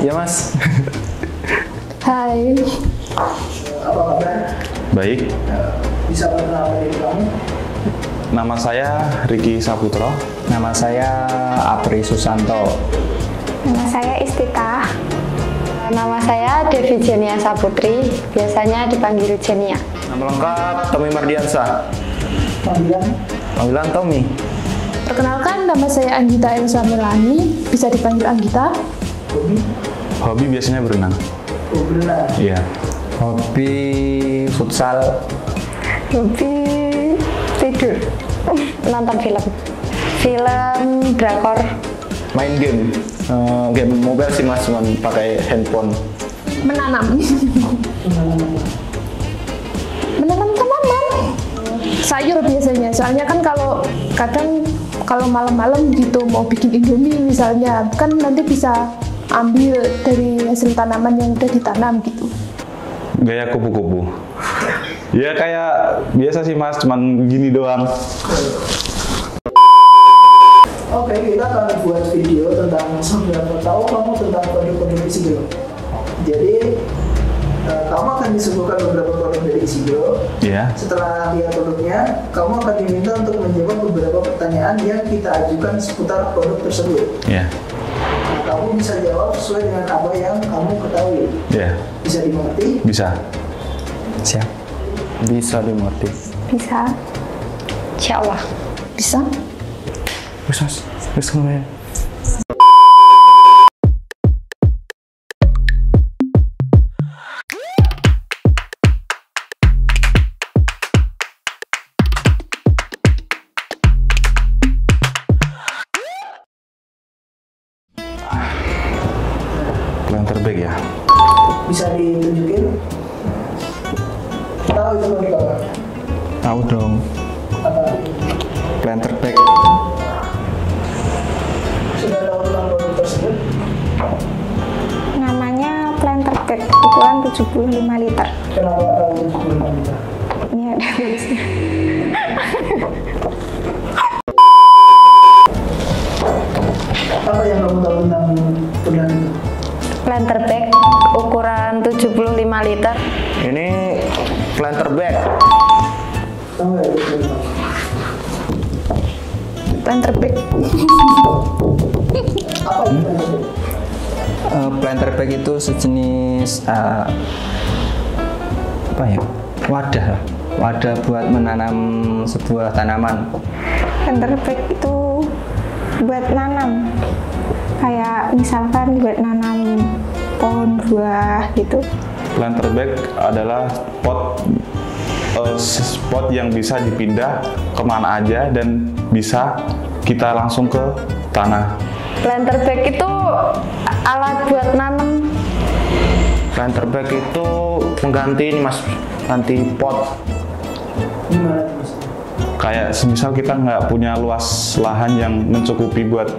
Ya Mas. Hai. Apa kabar? Baik. Bisa perkenalkan diri kamu? Nama saya Riki Saputro. Nama saya Apri Susanto. Nama saya Istita. Nama saya Devi Jenia Saputri, biasanya dipanggil Jenia. Nama lengkap Tommy Mardiansa. Panggilan Tommy. Perkenalkan, nama saya Anggita Elsa Melani, bisa dipanggil Anggita. hobi? Hobi biasanya berenang. Oh, berenang. Iya. Hobi futsal. Hobi tidur, nonton film. Film drakor. Main game. Game mobile sih Mas, cuman pakai handphone. Menanam. Menanam tanaman. Sayur biasanya, soalnya kan kalau malam-malam gitu mau bikin Indomie misalnya, kan nanti bisa ambil dari hasil tanaman yang udah ditanam gitu. Gaya kupu-kupu. Ya kayak biasa sih Mas, cuman gini doang. Oke, kita akan buat video tentang seberapa tahu kamu tentang produk-produk Isigo. Jadi, kamu akan disuguhkan beberapa produk dari Isigo. Iya. Setelah lihat produknya, kamu akan diminta untuk menjawab beberapa pertanyaan yang kita ajukan seputar produk tersebut. Iya. Nah, kamu bisa jawab sesuai dengan apa yang kamu ketahui. Iya. Bisa dimengerti? Bisa. Siap. Bisa dimengerti. Bisa. Insya Allah. Bisa? Mas. Terus ngomongnya. Planter bag ya. Bisa ditunjukin? Tahu itu produk apa? Tahu dong. Apa? Planter bag. Sudah tahu tentang produk tersebut? Namanya planter bag, ukuran 75 liter. Kenapa tahu 75 liter? Ini ada tulisnya. Apa yang kamu tahu tentang produk itu? Planter bag, ukuran 75 liter. Ini planter bag. Tahu nggak itu produk apa? Planter bag. Apa itu planter bag? Planter bag itu sejenis apa ya? Wadah buat menanam sebuah tanaman. Planter bag itu buat nanam. Kayak misalkan buat nanam pohon buah gitu. Planter bag adalah spot yang bisa dipindah kemana aja dan bisa kita langsung ke tanah. Planter bag itu alat buat nanam. Planter bag itu pengganti ini Mas, ganti pot. Gimana tuh mas? Kayak semisal kita nggak punya luas lahan yang mencukupi buat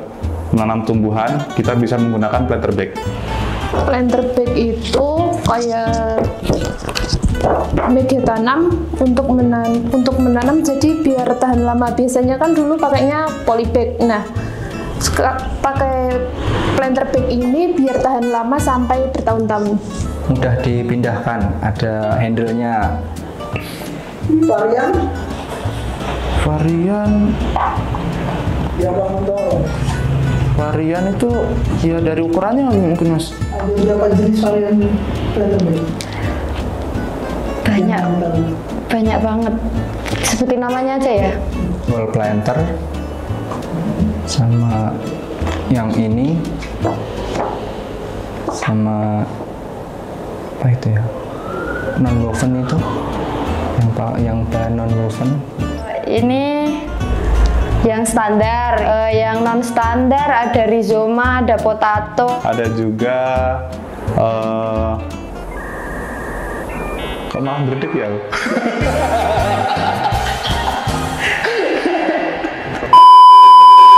menanam tumbuhan, kita bisa menggunakan planter bag. Planter bag itu kayak media tanam untuk menanam, jadi biar tahan lama. Biasanya kan dulu pakainya polybag. Nah, pakai planter bag ini biar tahan lama sampai bertahun-tahun. Mudah dipindahkan, ada handle-nya. Varian yang kamu tahu? Varian itu ya dari ukurannya mungkin Mas. Ada berapa jenis varian planter bag? Banyak banget. Sebutin namanya aja ya. Wall planter sama yang ini sama apa itu ya, non woven itu yang bahan non woven. Ini yang standar, yang non standar ada rhizoma, ada potato. Ada juga kok malah berdek ya?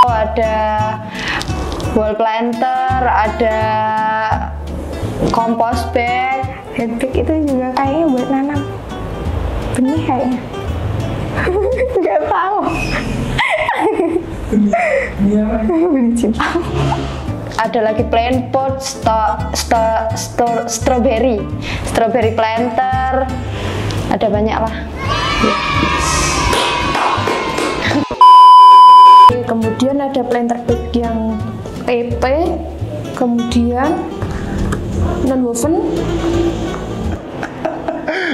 Ada wall planter, ada compost bag. Head bag itu juga kayaknya buat nanam benih kayaknya. Nggak tahu. Iya, Benih cinta. ada lagi plain pot, strawberry planter, ada banyak lah. Kemudian ada planter bag yang TP, kemudian non woven.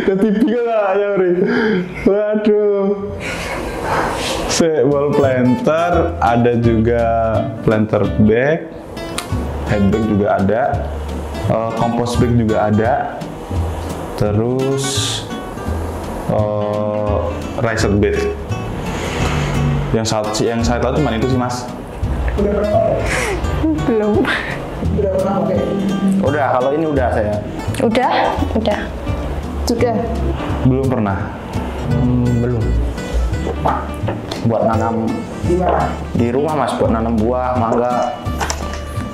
Udah tipikal lah ya, Ri. Waduh. Wall planter, ada juga planter bag, head bag juga ada, compost bag juga ada, terus riser bed. Yang saya tahu cuma itu sih, Mas. Udah pernah pakai? Belum. Udah pernah pakai? Udah, kalau ini udah saya. Udah. Sudah. Belum pernah. Belum. Buat nanam Di mana? di rumah Mas, buat nanam buah, mangga.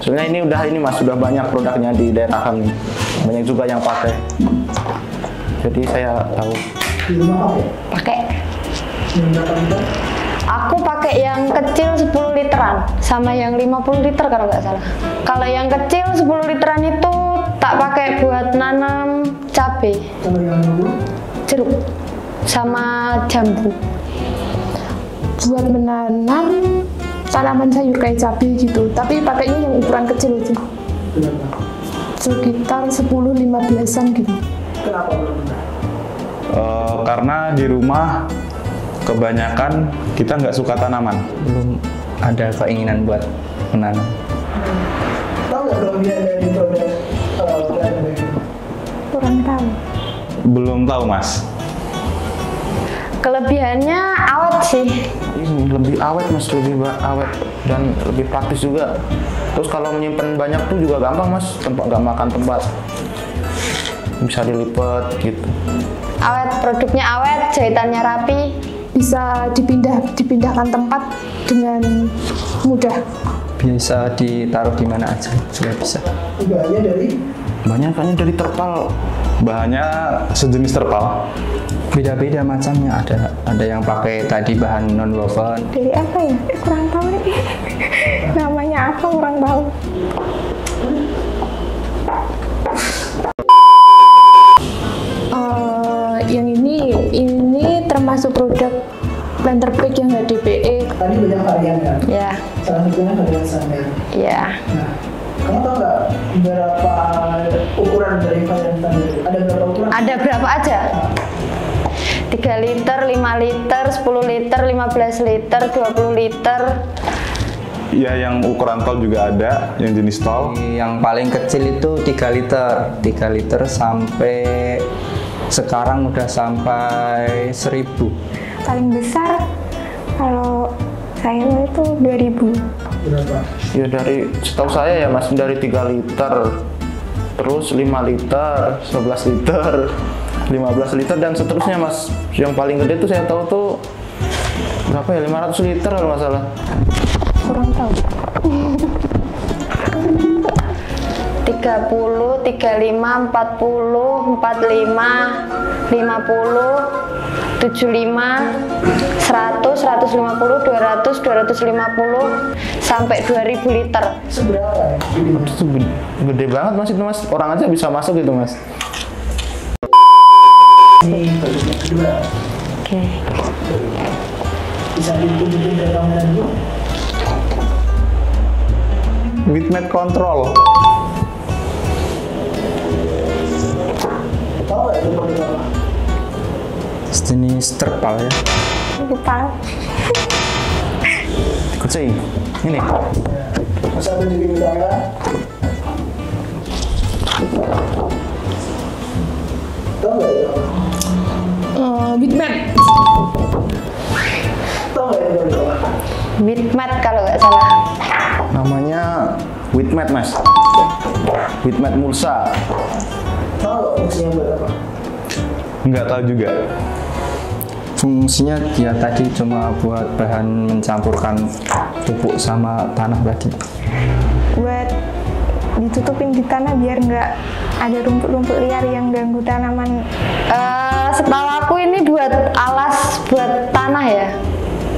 Soalnya ini Mas, sudah banyak produknya di daerah kami. Banyak juga yang pakai. Jadi saya tahu. Di rumah pakai? Pakai. Yang berapa liter? Aku pakai yang kecil 10 literan sama yang 50 liter kalau nggak salah. Kalau yang kecil 10 literan itu tak pakai buat nanam cabai, Kalau yang dulu? jeruk, sama jambu. Buat menanam tanaman sayur kayak cabai gitu, tapi pakainya yang ukuran kecil itu, Berapa? sekitar 10-15an gitu. Kenapa belum pernah? Karena di rumah kebanyakan kita nggak suka tanaman. Belum ada keinginan buat menanam. Tahu nggak kelebihan dari produk planter bag ini? Kurang tahu. Belum tahu, Mas. Kelebihannya awet sih. Ini lebih awet Mas, lebih awet dan lebih praktis juga. Terus kalau menyimpan banyak tuh juga gampang Mas, nggak makan tempat. Bisa dilipat gitu. Awet, produknya awet, jahitannya rapi. Bisa dipindahkan tempat dengan mudah. Bisa ditaruh di mana aja juga bisa. Bahannya dari Banyak kayaknya dari terpal. Bahannya sejenis terpal. Beda-beda macamnya, ada yang pakai tadi bahan non woven. Dari apa ya? Kurang tahu nih. Namanya apa kurang tahu. Yang ini termasuk produk planter bag yang HDPE. tadi banyak varian kan? Ya, Salah satunya varian Sander. ya. Nah, kamu tahu nggak berapa ukuran dari varian Sander? Ada berapa ukuran? Ada berapa aja? 3 liter, 5 liter, 10 liter, 15 liter, 20 liter. Ya, yang ukuran tol juga ada, yang jenis tol. Yang paling kecil itu 3 liter. 3 liter sampai sekarang udah sampai 1000. Paling besar kalau saya itu 2000. Berapa? Ya dari setahu saya ya Mas, dari 3 liter, terus 5 liter, 11 liter, 15 liter dan seterusnya Mas. Yang paling gede tuh saya tahu tuh berapa ya, 500 liter kalau nggak salah. Kurang tahu. 30, 35, 40, 45, 50, 75, 100, 150, 200, 250, sampai 2000 liter. Seberapa ya? Itu gede banget Mas itu Mas. Orang aja bisa masuk gitu Mas. Ini produk yang kedua. Oke. Bisa ditunjukin ke kamera dulu. Bitmap control. Tahu nggak itu produk apa? Sejenis terpal ya. Lupa. Kucing. Ini. Masa tunjukin ke kamera? Tahu nggak itu apa? Bitmap. Tahu nggak itu produk apa? Bitmat kalau nggak salah. Namanya Witmat Mas. Witmat Mulsa. Tahu nggak fungsinya buat apa? Nggak tahu juga. Fungsinya dia tadi cuma buat bahan mencampurkan pupuk sama tanah tadi. Buat ditutupin di tanah biar nggak ada rumput-rumput liar yang ganggu tanaman. Setahu aku ini buat alas buat tanah ya,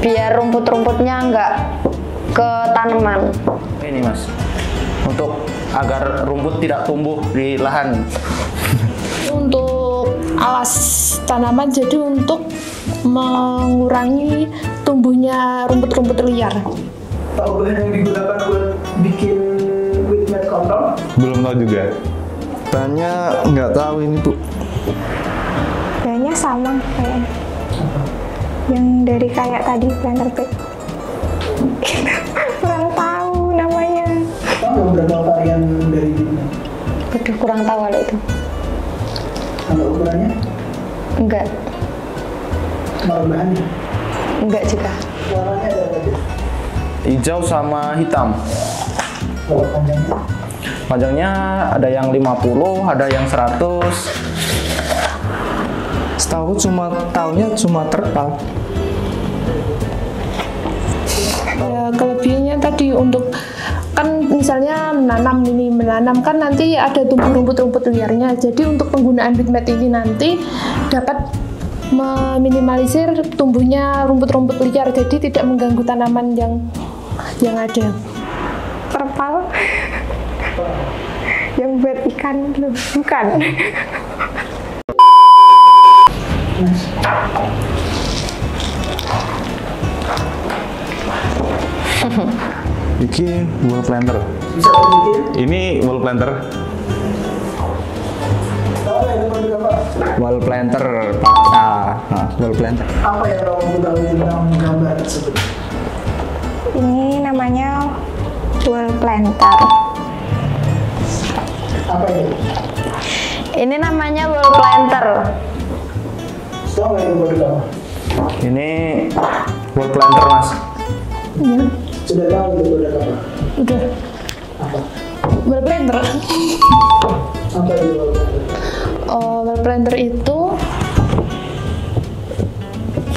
biar rumput-rumputnya nggak ke tanaman. Ini Mas. untuk agar rumput tidak tumbuh di lahan. Untuk alas tanaman, jadi untuk mengurangi tumbuhnya rumput-rumput liar. Tahu bahan yang digunakan buat bikin weed mat control? Belum tahu juga. Bahannya nggak tahu ini Bu. Bahannya sama kayak yang dari kayak tadi planter bag. Kurang tahu namanya. Tahu nggak berapa varian dari weed mat? Waduh, kurang tahu kalau itu. Kalau ukurannya? Enggak, Kalau bahannya? enggak juga. Warnanya ada apa aja? Hijau sama hitam. Kalau panjangnya? Panjangnya ada yang 50, ada yang 100. Setahu tahunya cuma terpal. Ya, kelebihannya tadi untuk kan misalnya menanam kan nanti ada tumbuh rumput-rumput liarnya. Jadi untuk penggunaan weed mat ini nanti dapat meminimalisir tumbuhnya rumput-rumput liar, jadi tidak mengganggu tanaman yang ada. Terpal yang buat ikan belum, bukan? Iki wall planter. Bisa tunjukin? Ini wall planter. Tahu nggak itu berapa? Wall planter, wall planter. Apa yang kamu ketahui tentang gambar tersebut? Ini namanya wall planter. Apa itu? Ini namanya wall planter. Tahu nggak itu berapa? Ini wall planter Mas. Ya, Sudah tahu itu berapa? udah. Apa? Wall planter. Apa itu wall planter? Wall planter itu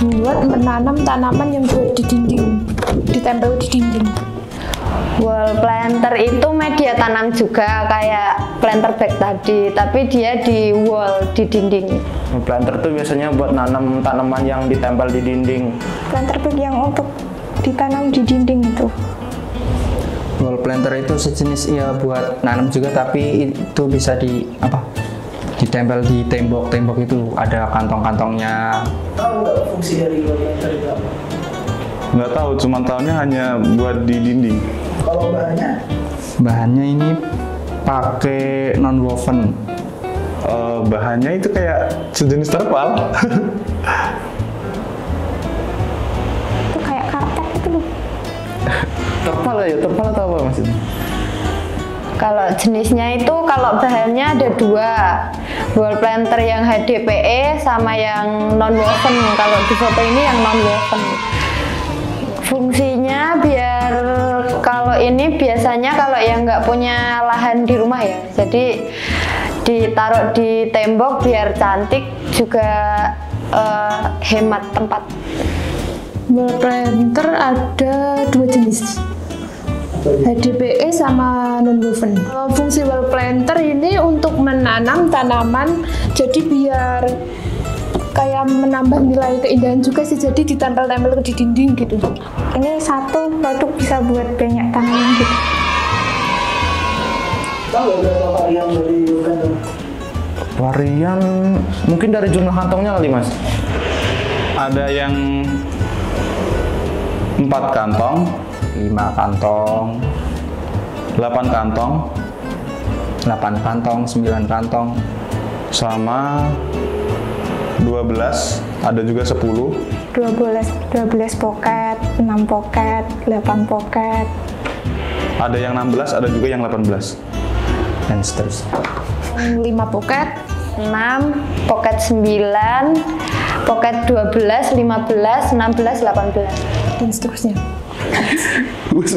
buat menanam tanaman yang buat di dinding, ditempel di dinding. Wall planter itu media tanam juga kayak planter bag tadi, tapi dia di wall, di dinding. Wall planter tuh biasanya buat nanam tanaman yang ditempel di dinding. Planter bag yang untuk ditanam di dinding itu. Wall planter itu sejenis ya buat nanam juga, tapi itu bisa ditempel di tembok itu, ada kantong-kantongnya. Tahu nggak fungsi dari wall planter itu apa? Nggak tahu, cuma tahunya hanya buat di dinding. Kalau bahannya? Bahannya ini pakai non woven. Bahannya itu kayak sejenis terpal. Itu kayak karpet itu loh. Terpal ya, terpal atau apa Mas? Kalau jenisnya itu, kalau bahannya ada dua, wall planter yang HDPE sama yang non woven. Kalau di foto ini yang non woven. Fungsinya biar kalau ini biasanya kalau yang nggak punya lahan di rumah ya, jadi ditaruh di tembok biar cantik, juga hemat tempat. Wall planter ada dua jenis, HDPE sama non-woven. Fungsi wall planter ini untuk menanam tanaman, jadi biar kayak menambah nilai keindahan juga sih, jadi ditempel-tempel di dinding gitu. Ini satu produk bisa buat banyak tanaman gitu. Tahu nggak berapa varian dari wall planter? Varian mungkin dari jumlah kantongnya kali Mas. Ada yang 4 kantong, 5 kantong, 8 kantong, 8 kantong, 9 kantong. sama 12, ada juga 10. 12 pocket, 6 pocket, 8 pocket. Ada yang 16, ada juga yang 18. Dan seterusnya. 5 pocket, 6, pocket 9, pocket 12, 15, 16, 18. dan seterusnya. Wes.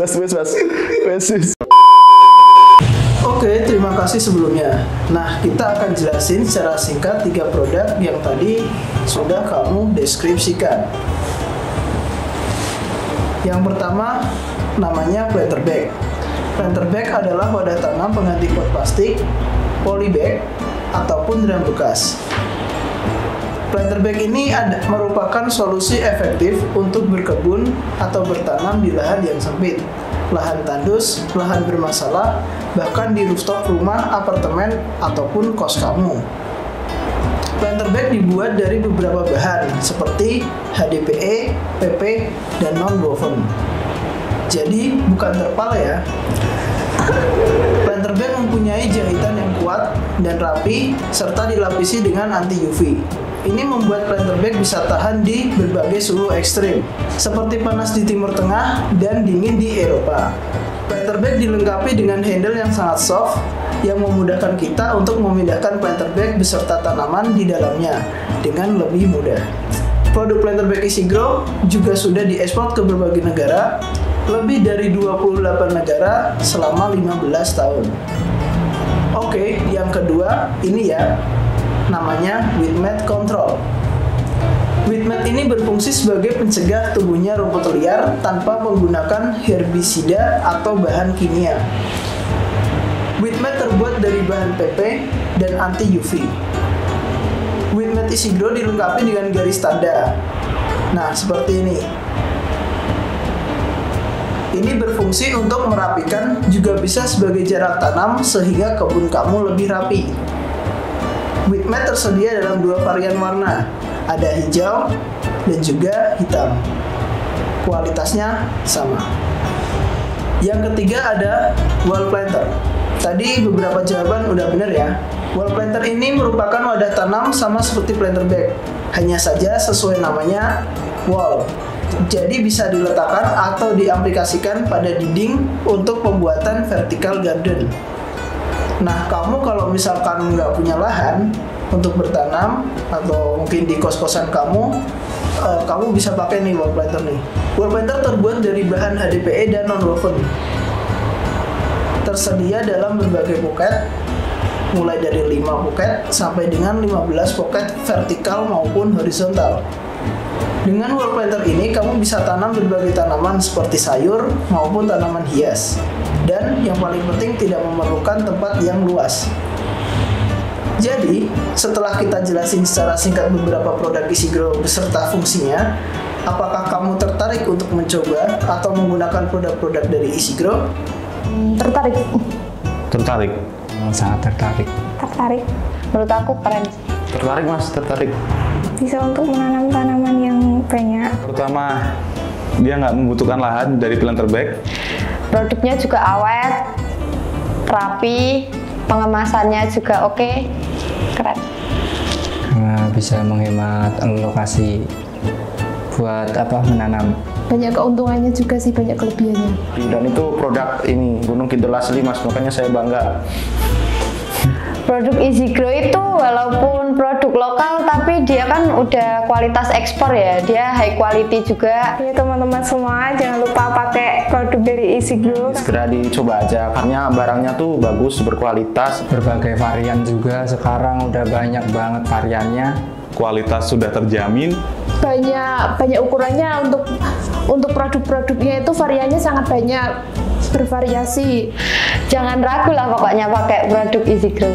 Oke, terima kasih sebelumnya. Nah, kita akan jelasin secara singkat 3 produk yang tadi sudah kamu deskripsikan. Yang pertama, namanya planter bag. Planter bag adalah wadah tanam pengganti pot plastik, polybag, ataupun drum bekas. Planter bag ini merupakan solusi efektif untuk berkebun atau bertanam di lahan yang sempit. lahan tandus, lahan bermasalah, bahkan di rooftop rumah, apartemen, ataupun kos kamu. Planter bag dibuat dari beberapa bahan seperti HDPE, PP, dan non-woven. Jadi bukan terpal ya. Planter bag mempunyai jahitan yang kuat dan rapi serta dilapisi dengan anti UV. Ini membuat planter bag bisa tahan di berbagai suhu ekstrim, seperti panas di Timur Tengah dan dingin di Eropa. Planter bag dilengkapi dengan handle yang sangat soft, yang memudahkan kita untuk memindahkan planter bag beserta tanaman di dalamnya dengan lebih mudah. Produk planter bag Easygrow juga sudah diekspor ke berbagai negara, lebih dari 28 negara selama 15 tahun. Oke, yang kedua ini ya, namanya weed mat control. Weed mat ini berfungsi sebagai pencegah tumbuhnya rumput liar tanpa menggunakan herbisida atau bahan kimia. Weed mat terbuat dari bahan PP dan anti UV. Weed mat Easygrow dilengkapi dengan garis tanda. Nah, seperti ini. Ini berfungsi untuk merapikan, juga bisa sebagai jarak tanam sehingga kebun kamu lebih rapi. Weed mat tersedia dalam dua varian warna, ada hijau dan juga hitam. Kualitasnya sama. Yang ketiga ada wall planter. Tadi beberapa jawaban udah bener ya. Wall planter ini merupakan wadah tanam sama seperti planter bag, hanya saja sesuai namanya wall. Jadi bisa diletakkan atau diaplikasikan pada dinding untuk pembuatan vertical garden. Nah, kamu kalau misalkan nggak punya lahan untuk bertanam atau mungkin di kos-kosan kamu, kamu bisa pakai nih wall planter nih. Wall planter terbuat dari bahan HDPE dan non-woven. Tersedia dalam berbagai pocket, mulai dari 5 pocket sampai dengan 15 pocket vertikal maupun horizontal. Dengan wall planter ini, kamu bisa tanam berbagai tanaman seperti sayur maupun tanaman hias. Dan yang paling penting tidak memerlukan tempat yang luas. Jadi, setelah kita jelasin secara singkat beberapa produk Easygrow beserta fungsinya, apakah kamu tertarik untuk mencoba atau menggunakan produk-produk dari Easygrow? Tertarik. Tertarik. Sangat tertarik. Tertarik. Menurut aku keren. Tertarik mas, tertarik. Bisa untuk menanam tanaman yang banyak. Terutama dia nggak membutuhkan lahan dari planter bag. Produknya juga awet, rapi, pengemasannya juga oke, keren. Karena bisa menghemat lokasi buat menanam. Banyak keuntungannya juga sih, banyak kelebihannya. Dan itu produk ini Gunung Kidul asli mas, makanya saya bangga. Produk Easygrow itu walaupun produk lokal tapi dia kan udah kualitas ekspor ya, dia high quality juga. Ya teman-teman semua jangan lupa pakai produk dari Easygrow. Segera dicoba aja karena barangnya tuh bagus, berkualitas. Berbagai varian juga sekarang udah banyak banget variannya. Kualitas sudah terjamin. Banyak ukurannya untuk produk-produknya itu variannya sangat banyak, bervariasi. Jangan ragu lah pokoknya pakai produk Easygrow.